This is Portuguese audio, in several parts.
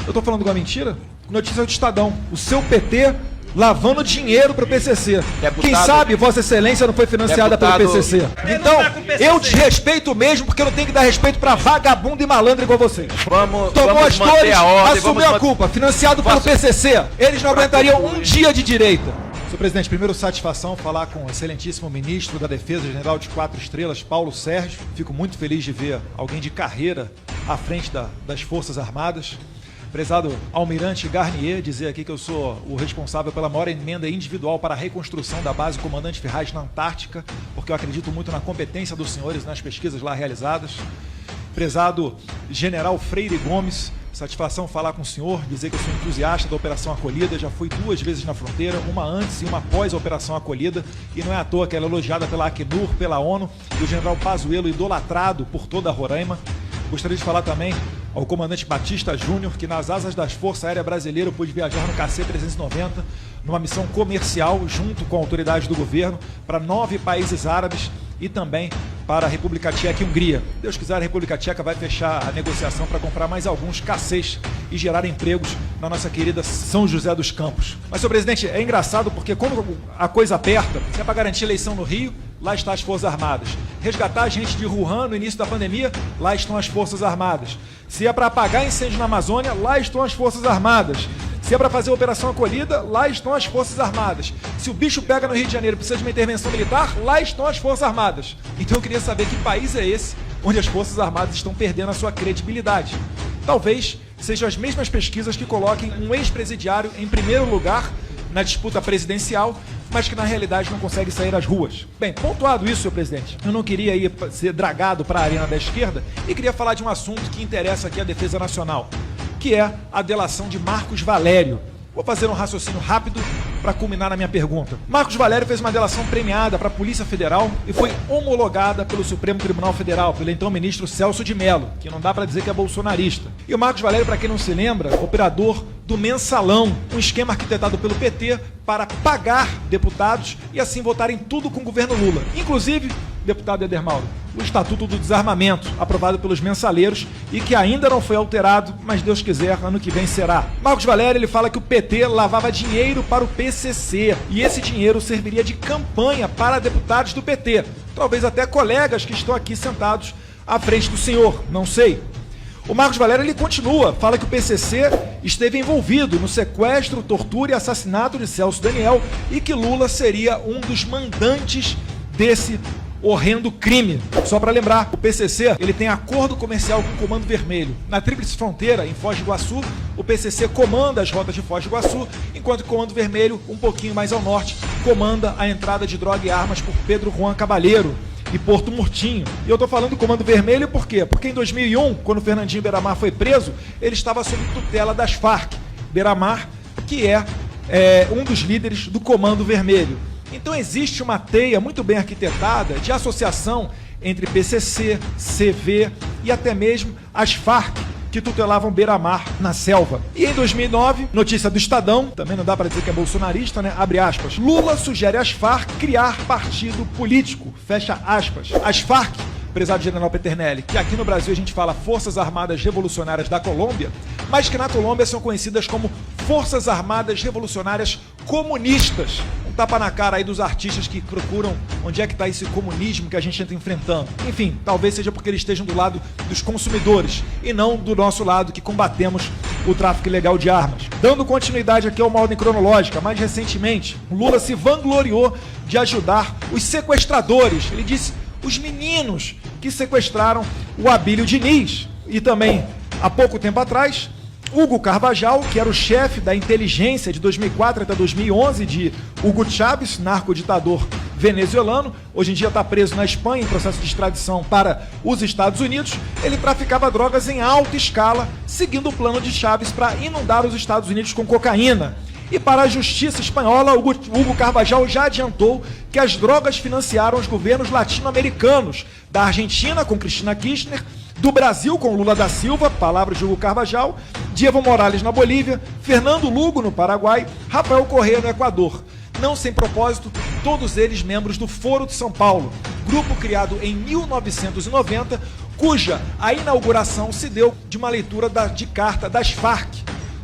Eu tô falando alguma mentira? Notícia do Estadão. O seu PT lavando dinheiro pro PCC. Deputado, quem sabe Vossa Excelência não foi financiada pelo PCC. Então, eu te respeito mesmo, porque eu não tenho que dar respeito pra vagabundo e malandro igual vocês. Tomou as dores, assumiu a culpa, financiado pelo PCC. Eles não aguentariam um dia de direita. Senhor presidente, primeiro satisfação falar com o excelentíssimo ministro da Defesa, general de 4 estrelas, Paulo Sérgio. Fico muito feliz de ver alguém de carreira à frente das Forças Armadas. Prezado Almirante Garnier, dizer aqui que eu sou o responsável pela maior emenda individual para a reconstrução da base Comandante Ferraz na Antártica, porque eu acredito muito na competência dos senhores nas pesquisas lá realizadas. Prezado General Freire Gomes, satisfação falar com o senhor, dizer que eu sou entusiasta da Operação Acolhida, já fui 2 vezes na fronteira, uma antes e uma após a Operação Acolhida, e não é à toa que ela é elogiada pela Acnur, pela ONU, e o General Pazuello idolatrado por toda a Roraima. Gostaria de falar também ao comandante Batista Júnior, que nas asas das Forças Aéreas Brasileiras pôde viajar no KC-390, numa missão comercial junto com a autoridade do governo para 9 países árabes e também para a República Tcheca e Hungria. Deus quiser, a República Tcheca vai fechar a negociação para comprar mais alguns KCs e gerar empregos na nossa querida São José dos Campos. Mas, senhor presidente, é engraçado porque quando a coisa aperta, se é para garantir eleição no Rio, lá estão as Forças Armadas. Resgatar a gente de Wuhan no início da pandemia, lá estão as Forças Armadas. Se é para apagar incêndio na Amazônia, lá estão as Forças Armadas. Se é para fazer a Operação Acolhida, lá estão as Forças Armadas. Se o bicho pega no Rio de Janeiro e precisa de uma intervenção militar, lá estão as Forças Armadas. Então eu queria saber que país é esse onde as Forças Armadas estão perdendo a sua credibilidade. Talvez sejam as mesmas pesquisas que coloquem um ex-presidiário em primeiro lugar na disputa presidencial, mas que na realidade não consegue sair às ruas. Bem, pontuado isso, senhor presidente, eu não queria ir ser dragado para a arena da esquerda e queria falar de um assunto que interessa aqui a defesa nacional, que é a delação de Marcos Valério. Vou fazer um raciocínio rápido para culminar na minha pergunta. Marcos Valério fez uma delação premiada para a Polícia Federal e foi homologada pelo Supremo Tribunal Federal, pelo então ministro Celso de Mello, que não dá para dizer que é bolsonarista. E o Marcos Valério, para quem não se lembra, operador do Mensalão, um esquema arquitetado pelo PT para pagar deputados e assim votarem tudo com o governo Lula. Inclusive, deputado Eder Mauro, o Estatuto do Desarmamento, aprovado pelos mensaleiros e que ainda não foi alterado, mas Deus quiser, ano que vem será. Marcos Valério, ele fala que o PT lavava dinheiro para o PCC e esse dinheiro serviria de campanha para deputados do PT, talvez até colegas que estão aqui sentados à frente do senhor, não sei. O Marcos Valério, ele continua, fala que o PCC esteve envolvido no sequestro, tortura e assassinato de Celso Daniel e que Lula seria um dos mandantes desse horrendo crime. Só para lembrar, o PCC ele tem acordo comercial com o Comando Vermelho. Na Tríplice Fronteira, em Foz do Iguaçu, o PCC comanda as rotas de Foz do Iguaçu, enquanto o Comando Vermelho, um pouquinho mais ao norte, comanda a entrada de droga e armas por Pedro Juan Cabalheiro e Porto Murtinho. E eu tô falando do Comando Vermelho por quê? Porque em 2001, quando o Fernandinho Beiramar foi preso, ele estava sob tutela das Farc. Beiramar, que é um dos líderes do Comando Vermelho. Então existe uma teia muito bem arquitetada de associação entre PCC, CV e até mesmo as Farc, que tutelavam Beiramar na selva. E em 2009, notícia do Estadão, também não dá para dizer que é bolsonarista, né? Abre aspas. Lula sugere às Farc criar partido político. Fecha aspas. As Farc, prezado general Peternelli, que aqui no Brasil a gente fala Forças Armadas Revolucionárias da Colômbia, mas que na Colômbia são conhecidas como Forças Armadas Revolucionárias Comunistas. Um tapa na cara aí dos artistas que procuram onde é que está esse comunismo que a gente está enfrentando. Enfim, talvez seja porque eles estejam do lado dos consumidores e não do nosso lado que combatemos o tráfico ilegal de armas. Dando continuidade aqui a uma ordem cronológica, mais recentemente, Lula se vangloriou de ajudar os sequestradores. Ele disse os meninos que sequestraram o Abílio Diniz. E também, há pouco tempo atrás, Hugo Carvajal, que era o chefe da inteligência de 2004 até 2011 de Hugo Chávez, narcoditador venezuelano, hoje em dia está preso na Espanha em processo de extradição para os Estados Unidos. Ele traficava drogas em alta escala, seguindo o plano de Chávez para inundar os Estados Unidos com cocaína. E para a justiça espanhola, Hugo Carvajal já adiantou que as drogas financiaram os governos latino-americanos, da Argentina com Cristina Kirchner, do Brasil com Lula da Silva, palavras de Hugo Carvajal, de Evo Morales na Bolívia, Fernando Lugo no Paraguai, Rafael Correa no Equador. Não sem propósito, todos eles membros do Foro de São Paulo, grupo criado em 1990, cuja a inauguração se deu de uma leitura de carta das Farc,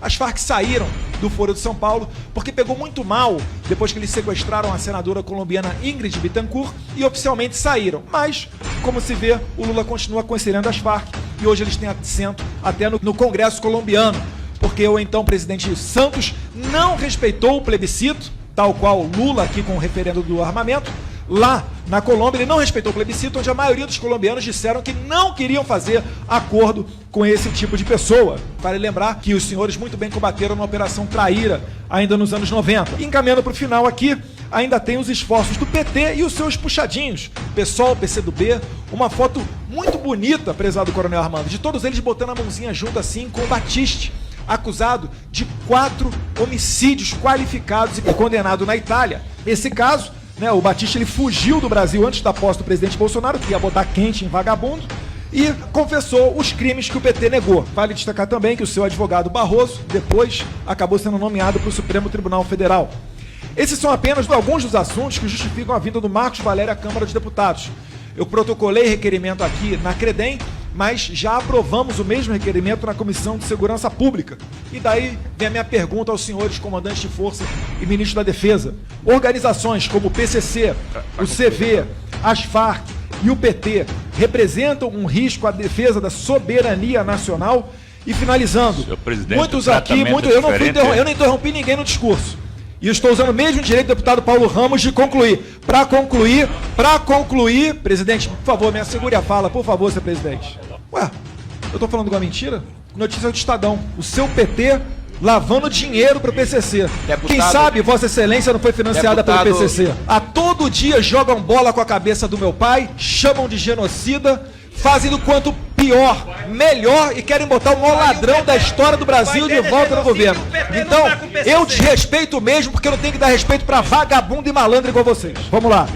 As Farc saíram do Foro de São Paulo porque pegou muito mal depois que eles sequestraram a senadora colombiana Ingrid Betancourt e oficialmente saíram. Mas, como se vê, o Lula continua aconselhando as Farc e hoje eles têm assento até no Congresso colombiano, porque o então presidente Santos não respeitou o plebiscito, tal qual Lula aqui com o referendo do armamento. Lá na Colômbia ele não respeitou o plebiscito, onde a maioria dos colombianos disseram que não queriam fazer acordo com esse tipo de pessoa. Vale lembrar que os senhores muito bem combateram na Operação Traíra, ainda nos anos 90. Encaminhando para o final aqui, ainda tem os esforços do PT e os seus puxadinhos. PSOL, PCdoB, uma foto muito bonita, prezado Coronel Armando, de todos eles botando a mãozinha junto assim com o Batiste, acusado de 4 homicídios qualificados e condenado na Itália. Esse caso, o Batiste ele fugiu do Brasil antes da posse do presidente Bolsonaro, que ia botar quente em vagabundo, e confessou os crimes que o PT negou. Vale destacar também que o seu advogado Barroso, depois, acabou sendo nomeado para o Supremo Tribunal Federal. Esses são apenas alguns dos assuntos que justificam a vinda do Marcos Valério à Câmara dos Deputados. Eu protocolei requerimento aqui na Credem, mas já aprovamos o mesmo requerimento na Comissão de Segurança Pública. E daí vem a minha pergunta aos senhores comandantes de força e ministro da Defesa. Organizações como o PCC, o CV, as Farc e o PT representam um risco à defesa da soberania nacional? E finalizando, muitos aqui, eu não interrompi ninguém no discurso. E eu estou usando o mesmo direito do deputado Paulo Ramos de concluir. Para concluir, presidente, por favor, me assegure a fala, por favor, senhor presidente. Ué, eu estou falando alguma mentira? Notícia do Estadão. O seu PT lavando dinheiro para o PCC. Deputado, quem sabe Vossa Excelência não foi financiada pelo PCC? A todo dia jogam bola com a cabeça do meu pai, chamam de genocida, fazem do quanto pior, melhor e querem botar o maior ladrão da história do Brasil de volta no governo. Então, eu desrespeito mesmo porque eu não tenho que dar respeito para vagabundo e malandro igual vocês. Vamos lá.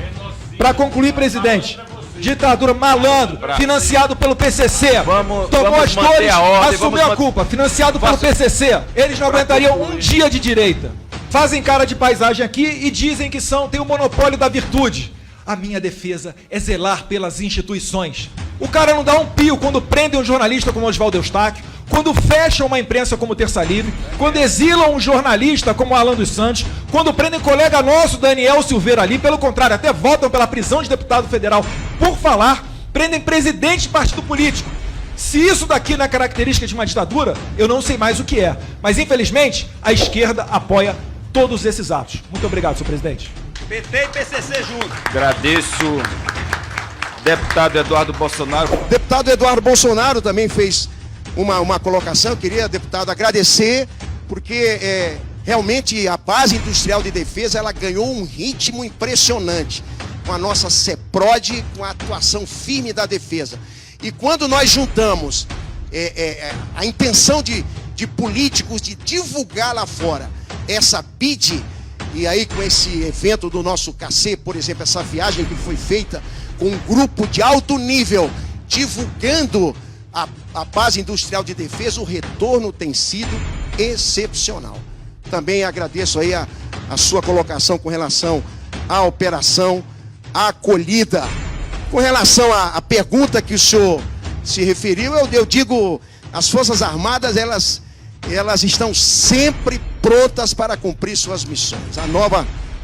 Para concluir, presidente, ditadura, malandro, financiado pelo PCC, tomou as dores, assumiu a culpa, financiado pelo PCC, eles não aguentariam um dia de direita. Fazem cara de paisagem aqui e dizem que têm o monopólio da virtude. A minha defesa é zelar pelas instituições. O cara não dá um pio quando prendem um jornalista como Oswaldo Eustáquio, quando fecham uma imprensa como Terça Livre, quando exilam um jornalista como Alan dos Santos, quando prendem colega nosso, Daniel Silveira ali, pelo contrário, até votam pela prisão de deputado federal por falar, prendem presidente de partido político. Se isso daqui não é característica de uma ditadura, eu não sei mais o que é. Mas, infelizmente, a esquerda apoia todos esses atos. Muito obrigado, senhor presidente. PT e PCC juntos. Agradeço. Deputado Eduardo Bolsonaro. O deputado Eduardo Bolsonaro também fez uma colocação. Eu queria, deputado, agradecer, porque realmente a base industrial de defesa ela ganhou um ritmo impressionante com a nossa CEPROD, com a atuação firme da defesa. E quando nós juntamos a intenção de políticos de divulgar lá fora essa BID, e aí com esse evento do nosso KC, por exemplo, essa viagem que foi feita com um grupo de alto nível, divulgando a base industrial de defesa, o retorno tem sido excepcional. Também agradeço aí a sua colocação com relação à operação acolhida. Com relação à pergunta que o senhor se referiu, eu digo, as Forças Armadas, elas estão sempre prontas para cumprir suas missões.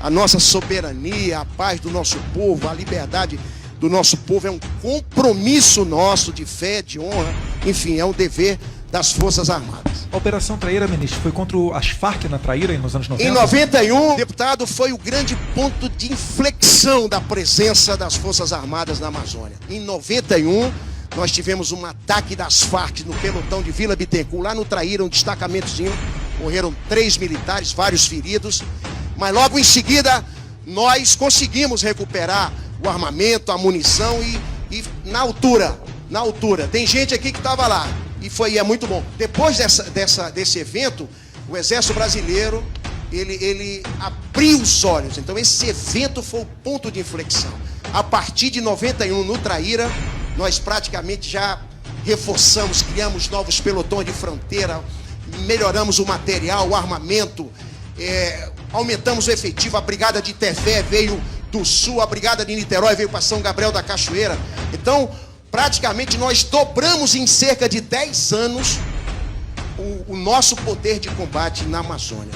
A nossa soberania, a paz do nosso povo, a liberdade do nosso povo é um compromisso nosso de fé, de honra, enfim, é um dever das Forças Armadas. A Operação Traíra, ministro, foi contra as Farc na Traíra nos anos 90? Em 91, deputado, foi o grande ponto de inflexão da presença das Forças Armadas na Amazônia. Em 91, nós tivemos um ataque das Farc no pelotão de Vila Bittencourt, lá no Traíra, um destacamentozinho, morreram 3 militares, vários feridos, mas logo em seguida nós conseguimos recuperar o armamento, a munição e na altura, tem gente aqui que estava lá, e é muito bom. Depois desse evento, o Exército Brasileiro, ele abriu os olhos, então esse evento foi o ponto de inflexão. A partir de 91, no Traíra, nós praticamente já reforçamos, criamos novos pelotões de fronteira, melhoramos o material, o armamento, aumentamos o efetivo, a Brigada de Tefé veio do Sul, a Brigada de Niterói veio para São Gabriel da Cachoeira. Então, praticamente nós dobramos em cerca de 10 anos o nosso poder de combate na Amazônia.